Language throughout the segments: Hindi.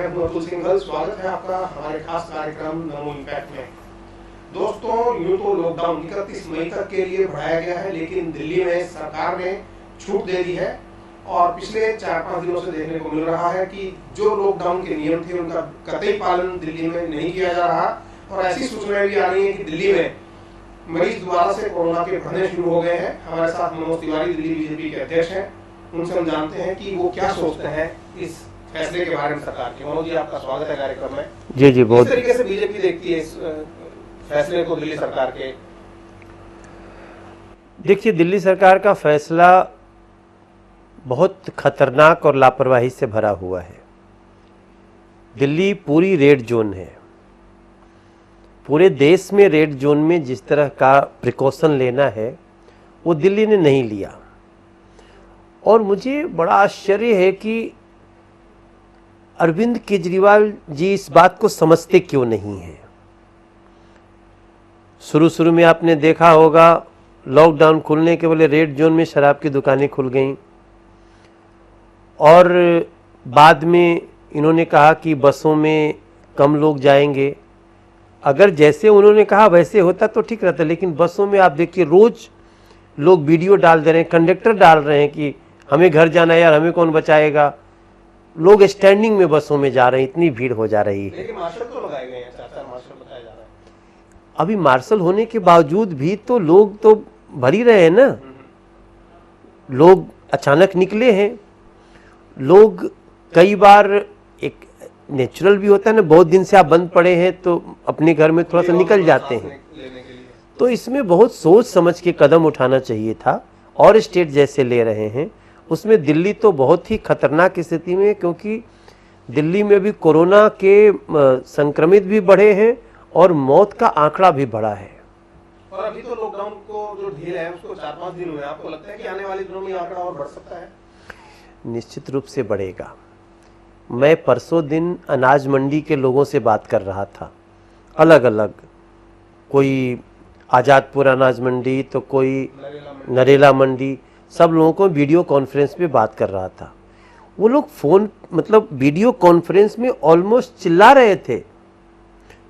मैं हूं अतुल सिंघल। स्वागत है आपका हमारे खास कार्यक्रम नमो इम्पैक्ट में। दोस्तों, यूं तो लॉकडाउन 31 मई तक के लिए बढ़ाया गया है, लेकिन दिल्ली में सरकार ने छूट दे दी है और पिछले 4-5 दिनों से देखने को मिल रहा है कि जो लॉकडाउन के नियम थे उनका कतई पालन दिल्ली में नहीं किया जा रहा। और ऐसी सूचनाएं भी आ रही है कि दिल्ली में मरीज दोबारा से कोरोना के बढ़ने शुरू हो गए हैं। हमारे साथ मनोज तिवारी दिल्ली बीजेपी के अध्यक्ष हैं, उनसे हम जानते हैं कि वो क्या सोचते हैं इस फैसले के बारे में सरकार के। मनोज जी, आपका स्वागत है कार्यक्रम में। जी, बहुत किस तरीके से बीजेपी देखती है इस फैसले को दिल्ली सरकार के? देखिए, दिल्ली सरकार का फैसला बहुत खतरनाक और लापरवाही से भरा हुआ है। दिल्ली पूरी रेड जोन है। पूरे देश में रेड जोन में जिस तरह का प्रिकॉशन लेना है वो दिल्ली ने नहीं लिया। और मुझे बड़ा आश्चर्य है कि अरविंद केजरीवाल जी इस बात को समझते क्यों नहीं हैं। शुरू में आपने देखा होगा, लॉकडाउन खुलने के बोले रेड जोन में शराब की दुकानें खुल गईं और बाद में इन्होंने कहा कि बसों में कम लोग जाएंगे। अगर जैसे उन्होंने कहा वैसे होता तो ठीक रहता, लेकिन बसों में आप देखिए रोज लोग वीडियो डाल दे रहे हैं, कंडक्टर डाल रहे हैं कि हमें घर जाना है यार, हमें कौन बचाएगा। लोग स्टैंडिंग में बसों में जा रहे हैं, इतनी भीड़ हो जा रही है। लेकिन मार्शल तो लगाए गए हैं, 4 मार्शल बताया जा रहा है। अभी मार्शल होने के बावजूद भी तो लोग तो भर ही रहे हैं ना। लोग अचानक निकले हैं। लोग कई बार, एक नेचुरल भी होता है ना, बहुत दिन से आप बंद पड़े हैं तो अपने घर में थोड़ा सा निकल जाते हैं। तो इसमें बहुत सोच समझ के कदम उठाना चाहिए था। और स्टेट जैसे ले रहे हैं उसमें दिल्ली तो बहुत ही खतरनाक स्थिति में है, क्योंकि दिल्ली में भी कोरोना के संक्रमित भी बढ़े हैं और मौत का आंकड़ा भी बढ़ा है। और अभी तो लॉकडाउन को जो ढील है उसको 4-5 दिन हुए। आपको लगता है कि आने वाले दिनों में आंकड़ा और बढ़ सकता है? निश्चित रूप से बढ़ेगा। मैं परसों दिन अनाज मंडी के लोगों से बात कर रहा था, अलग अलग, कोई आज़ादपुर अनाज मंडी तो कोई नरेला मंडी, सब लोगों को वीडियो कॉन्फ्रेंस पे बात कर रहा था। वो लोग फ़ोन मतलब वीडियो कॉन्फ्रेंस में ऑलमोस्ट चिल्ला रहे थे।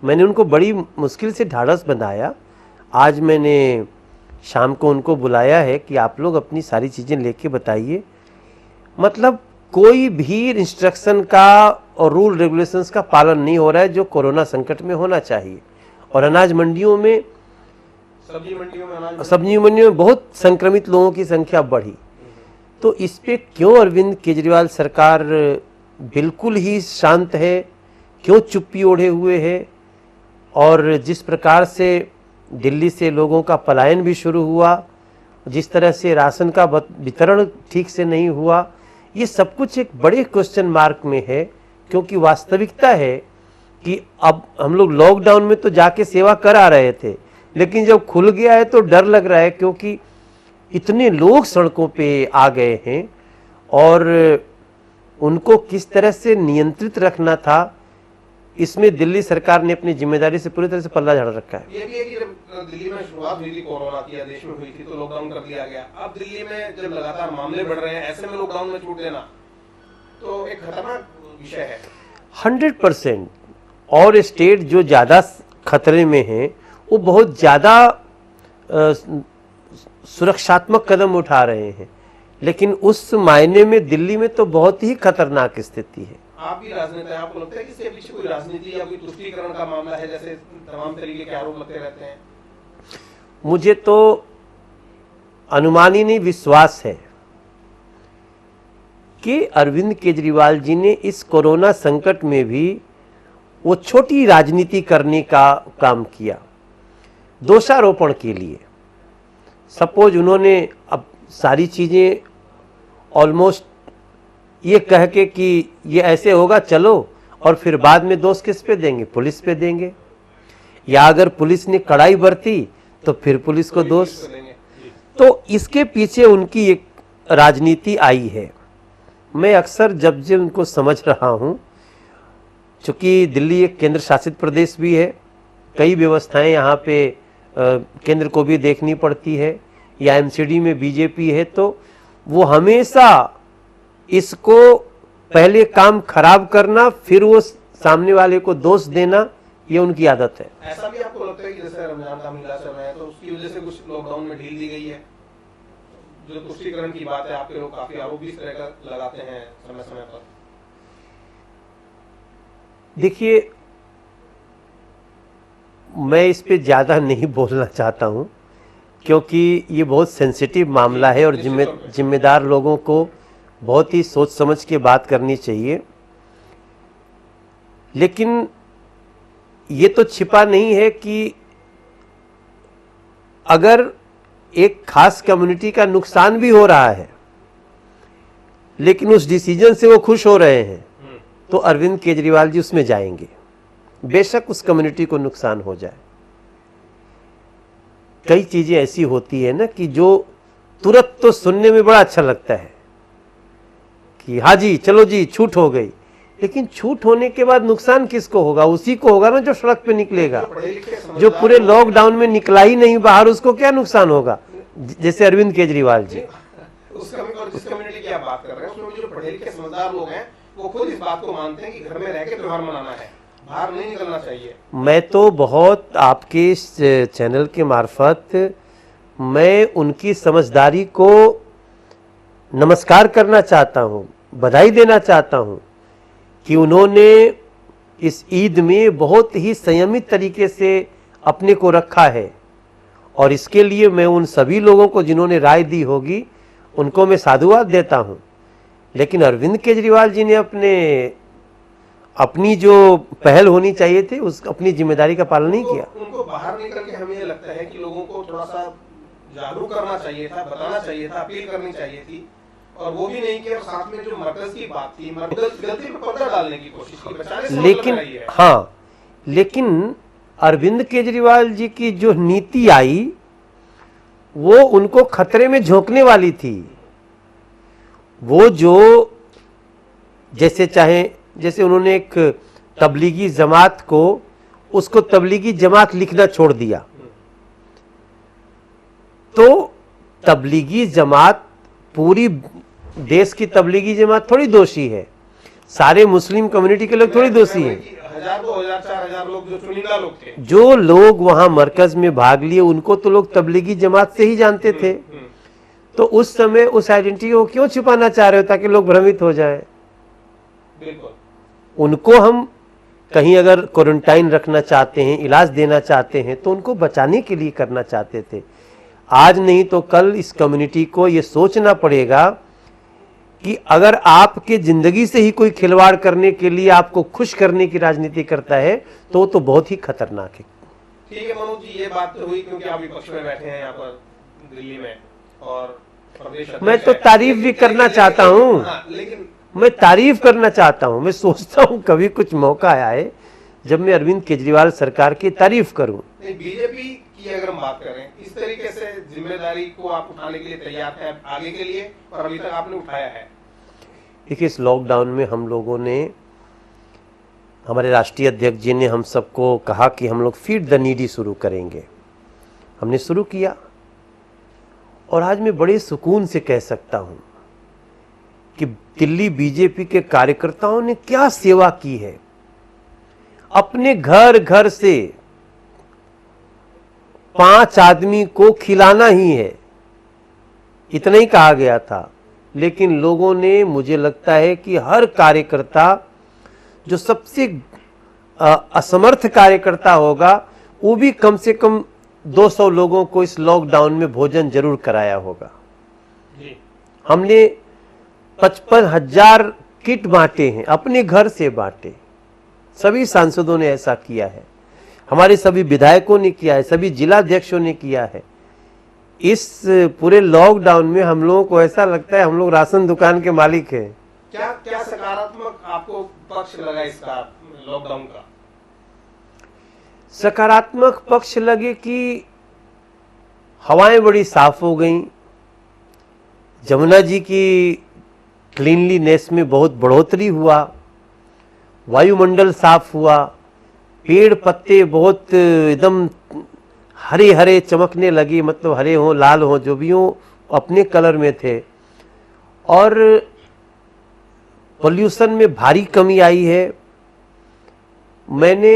मैंने उनको बड़ी मुश्किल से ढाढ़स बंधाया। आज मैंने शाम को उनको बुलाया है कि आप लोग अपनी सारी चीज़ें लेके बताइए। मतलब कोई भी इंस्ट्रक्शन का और रूल रेगुलेशंस का पालन नहीं हो रहा है जो कोरोना संकट में होना चाहिए। और अनाज मंडियों में, सब्जी मंडियों में बहुत संक्रमित लोगों की संख्या बढ़ी। तो इस पे क्यों अरविंद केजरीवाल सरकार बिल्कुल ही शांत है, क्यों चुप्पी ओढ़े हुए है? और जिस प्रकार से दिल्ली से लोगों का पलायन भी शुरू हुआ, जिस तरह से राशन का वितरण ठीक से नहीं हुआ, ये सब कुछ एक बड़े क्वेश्चन मार्क में है। क्योंकि वास्तविकता है कि अब हम लोग लॉकडाउन में तो जाके सेवा कर आ रहे थे, लेकिन जब खुल गया है तो डर लग रहा है, क्योंकि इतने लोग सड़कों पे आ गए हैं और उनको किस तरह से नियंत्रित रखना था, इसमें दिल्ली सरकार ने अपनी जिम्मेदारी से पूरी तरह से पल्ला झाड़ रखा है। ये भी है कि जब दिल्ली में शुरुआत हुई थी कोरोना की, देश में हुई थी, तो लॉकडाउन कर दिया गया। अब दिल्ली में जब लगातार मामले बढ़ रहे हैं, ऐसे में लॉकडाउन में छूट देना तो एक खतरनाक विषय है। 100%। और स्टेट जो ज़्यादा खतरे में हैं वो बहुत ज़्यादा सुरक्षात्मक कदम उठा रहे हैं, लेकिन उस मायने में दिल्ली में तो बहुत ही खतरनाक स्थिति है। आप भी राजनेता हैं, आपको लगता है कि इसके पीछे कोई राजनीति या कोई तुष्टीकरण का मामला है, जैसे तमाम तरीके के आरोप लगते रहते हैं? मुझे तो अनुमान ही नहीं, विश्वास है कि अरविंद केजरीवाल जी ने इस कोरोना संकट में भी वो छोटी राजनीति करने का काम किया, दोषारोपण के लिए। सपोज उन्होंने अब सारी चीज़ें ऑलमोस्ट ये कह के कि ये ऐसे होगा चलो, और फिर बाद में दोष किस पे देंगे? पुलिस पे देंगे। या अगर पुलिस ने कड़ाई बरती तो फिर पुलिस को दोष। तो इसके पीछे उनकी एक राजनीति आई है। मैं अक्सर जब उनको समझ रहा हूँ, चूँकि दिल्ली एक केंद्र शासित प्रदेश भी है, कई व्यवस्थाएं यहाँ पे केंद्र को भी देखनी पड़ती है, या एमसीडी में बीजेपी है, तो वो हमेशा इसको पहले काम खराब करना फिर वो सामने वाले को दोष देना, ये उनकी आदत है। ऐसा भी आपको लगता है कि जैसे रमजान का महीना चल रहा है तो उसकी वजह से कुछ लॉकडाउन में ढील दी गई है? जो तुष्टीकरण की बात है, आपके लोग काफी आरोप भी इस तरह का लगाते हैं समय समय पर। देखिए, मैं इस पे ज्यादा नहीं बोलना चाहता हूं, क्योंकि ये बहुत सेंसिटिव मामला है और जिम्मेदार लोगों को बहुत ही सोच समझ के बात करनी चाहिए। लेकिन ये तो छिपा नहीं है कि अगर एक खास कम्युनिटी का नुकसान भी हो रहा है लेकिन उस डिसीजन से वो खुश हो रहे हैं, तो अरविंद केजरीवाल जी उसमें जाएंगे, बेशक उस कम्युनिटी को नुकसान हो जाए। कई चीजें ऐसी होती है ना कि जो तुरंत तो सुनने में बड़ा अच्छा लगता है कि हाँ जी चलो जी छूट हो गई, लेकिन छूट होने के बाद नुकसान किसको होगा? उसी को होगा ना जो सड़क पे निकलेगा। जो पूरे लॉकडाउन में निकला ही नहीं बाहर, उसको क्या नुकसान होगा? जैसे अरविंद केजरीवाल जी। जिस कम्युनिटी की आप बात कर रहे हैं उसमें जो पढ़े लिखे समझदार लोग हैं वो खुद इस बात को मानते हैं कि घर में रह के त्योहार मनाना है, बाहर नहीं निकलना चाहिए। मैं तो बहुत आपके इस चैनल के मार्फत मैं उनकी समझदारी को नमस्कार करना चाहता हूँ, बधाई देना चाहता हूँ कि उन्होंने इस ईद में बहुत ही संयमित तरीके से अपने को रखा है, और इसके लिए मैं उन सभी लोगों को जिन्होंने राय दी होगी उनको मैं साधुवाद देता हूं। लेकिन अरविंद केजरीवाल जी ने अपनी जो पहल होनी चाहिए थी उस अपनी जिम्मेदारी का पालन नहीं किया। उनको बाहर निकल के हमें लगता है कि लोगों को थोड़ा सा जागरूक करना चाहिए था, बताना चाहिए था, अपील करनी चाहिए थी, और वो भी नहीं किया। और साथ में जो मरकज की बात थी, गलती पे पर्दा डालने की कोशिश की, बचाने से लेकिन हाँ, लेकिन अरविंद केजरीवाल जी की जो नीति आई वो उनको खतरे में झोंकने वाली थी। वो जो जैसे उन्होंने एक तबलीगी जमात को उसको तबलीगी जमात लिखना छोड़ दिया, तो तबलीगी जमात पूरी देश की तबलीगी जमात थोड़ी दोषी है, सारे मुस्लिम कम्युनिटी के लोग थोड़ी दोषी हैं। 1000, 2000, 4000 लोग जो चुनिंदा लोग थे, जो लोग वहां मरकज में भाग लिए उनको तो लोग तबलीगी जमात से ही जानते थे। तो उस समय उस आइडेंटिटी को क्यों छुपाना चाह रहे हो ताकि लोग भ्रमित हो जाएं? बिल्कुल। उनको हम कहीं अगर क्वारंटाइन रखना चाहते हैं, इलाज देना चाहते हैं, तो उनको बचाने के लिए करना चाहते थे। आज नहीं तो कल इस कम्युनिटी को ये सोचना पड़ेगा कि अगर आपके जिंदगी से ही कोई खिलवाड़ करने के लिए आपको खुश करने की राजनीति करता है तो बहुत ही खतरनाक है। ठीक है मनोज जी, ये बात तो हुई क्योंकि आप विपक्ष में बैठे हैं यहाँ पर दिल्ली में, और मैं तो तारीफ भी करना चाहता हूँ। लेकिन मैं तारीफ करना चाहता हूँ, मैं सोचता हूँ कभी कुछ मौका आए जब मैं अरविंद केजरीवाल सरकार की तारीफ करूँ। बीजेपी की अगर हम बात करें, इस तरीके से जिम्मेदारी को आप उठाने के लिए तैयार हैं आगे के लिए, और अभी तक आपने उठाया है? देखिए, इस लॉकडाउन में हम लोगों ने, हमारे राष्ट्रीय अध्यक्ष जी ने हम सबको कहा कि हम लोग फीड द नीडी शुरू करेंगे। हमने शुरू किया और आज मैं बड़े सुकून से कह सकता हूं कि दिल्ली बीजेपी के कार्यकर्ताओं ने क्या सेवा की है। अपने घर घर से 5 आदमी को खिलाना ही है, इतना ही कहा गया था, लेकिन लोगों ने, मुझे लगता है कि हर कार्यकर्ता, जो सबसे असमर्थ कार्यकर्ता होगा, वो भी कम से कम 200 लोगों को इस लॉकडाउन में भोजन जरूर कराया होगा। हमने 55,000 किट बांटे हैं, अपने घर से बांटे। सभी सांसदों ने ऐसा किया है, हमारे सभी विधायकों ने किया है, सभी जिलाध्यक्षों ने किया है। इस पूरे लॉकडाउन में हम लोगों को ऐसा लगता है हम लोग राशन दुकान के मालिक हैं। क्या सकारात्मक आपको पक्ष लगा इसका लॉकडाउन का? सकारात्मक पक्ष लगे कि हवाएं बड़ी साफ हो गई, जमुना जी की क्लीनलीनेस में बहुत बढ़ोतरी हुआ, वायुमंडल साफ हुआ, पेड़ पत्ते बहुत एकदम हरे हरे चमकने लगी, मतलब हरे हों लाल हों जो भी हों अपने कलर में थे। और पोल्यूशन में भारी कमी आई है। मैंने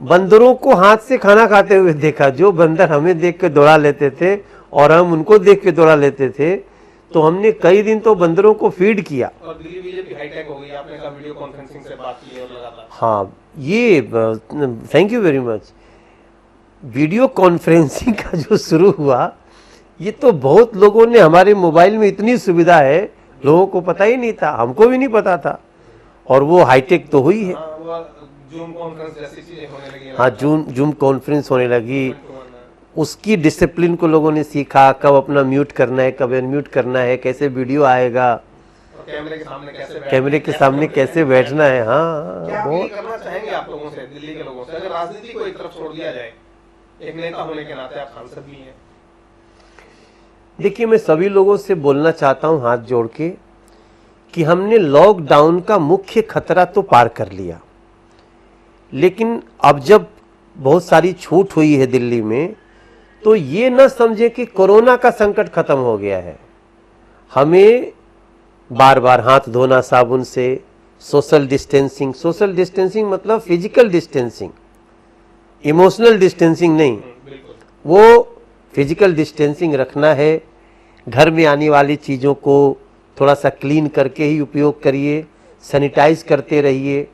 बंदरों को हाथ से खाना खाते हुए देखा। जो बंदर हमें देख के दौड़ा लेते थे और हम उनको देख के दौड़ा लेते थे, तो हमने कई दिन तो बंदरों को फीड किया। और दिल्ली बीजेपी हाईटेक हो गई, आपने कहा वीडियो कॉन्फ्रेंसिंग से बात की है और लगातार। हाँ, ये thank you very much. Video conferencing का जो शुरू हुआ, ये तो बहुत लोगों ने, हमारे मोबाइल में इतनी सुविधा है, लोगों को पता ही नहीं था, हमको भी नहीं पता था, और वो हाईटेक तो हुई है। जूम कॉन्फ्रेंस जैसी चीजें होने लगी। हाँ, जूम कॉन्फ्रेंस होने लगी। उसकी डिसिप्लिन को लोगों ने सीखा, कब अपना म्यूट करना है, कब अनम्यूट करना है, कैसे वीडियो आएगा, कैमरे के सामने कैसे बैठना है। हाँ, क्या बहुत करना चाहेंगे आप लोगों से, दिल्ली के लोगों से, अगर राजनीति को एक तरफ छोड़ दिया जाए, एक नेता होने के नाते आप सांसद भी हैं। देखिए, मैं सभी लोगों से बोलना चाहता हूं हाथ जोड़ के कि हमने लॉकडाउन का मुख्य खतरा तो पार कर लिया, लेकिन अब जब बहुत सारी छूट हुई है दिल्ली में, तो ये न समझे कि कोरोना का संकट खत्म हो गया है। हमें बार बार हाथ धोना साबुन से, सोशल डिस्टेंसिंग मतलब फिजिकल डिस्टेंसिंग, इमोशनल डिस्टेंसिंग नहीं, वो फिजिकल डिस्टेंसिंग रखना है। घर में आने वाली चीज़ों को थोड़ा सा क्लीन करके ही उपयोग करिए, सैनिटाइज करते रहिए।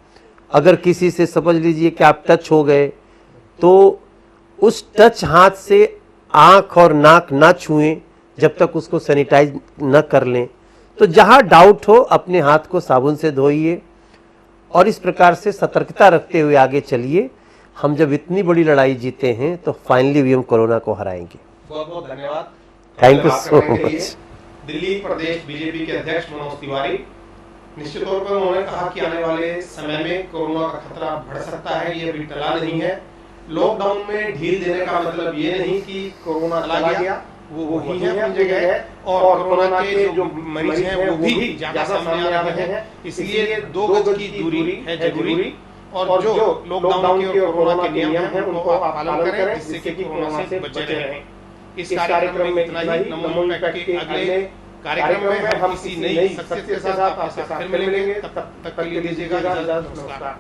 अगर किसी से समझ लीजिए कि आप टच हो गए, तो उस टच हाथ से आँख और नाक ना छुएं जब तक उसको सैनिटाइज न कर लें। तो जहाँ डाउट हो, अपने हाथ को साबुन से धोइए, और इस प्रकार से सतर्कता रखते हुए आगे चलिए। हम जब इतनी बड़ी लड़ाई जीते हैं, तो फाइनली भी हम कोरोना को हराएंगे। बहुत बहुत धन्यवाद, thank you so much. Delhi Pradesh BJP के अध्यक्ष मनोज तिवारी, निश्चित तौर पर उन्होंने कहा कि आने वाले समय में कोरोना का खतरा बढ़ सकता है, ये अभी टला नहीं है। लॉकडाउन में ढील देने का मतलब ये नहीं कि कोरोना चला गया, वो वही है अपनी जगह, और कोरोना के जो मरीज हैं वो भी ज्यादा सामने आ रहे हैं। इसलिए 2 गज की दूरी है जरूरी, और जो लॉकडाउन के और कोरोना के नियम हैं उनको आप पालन करें, जिससे कि कोरोना से बचे रहें। इस कार्यक्रम में इतना ही। नमो इम्पैक्ट के अगले कार्यक्रम में हम किसी नई शख्सियत के साथ आपके साथ फिर मिलेंगे। तब तक के लिए दीजिएगा इजाजत। नमस्कार।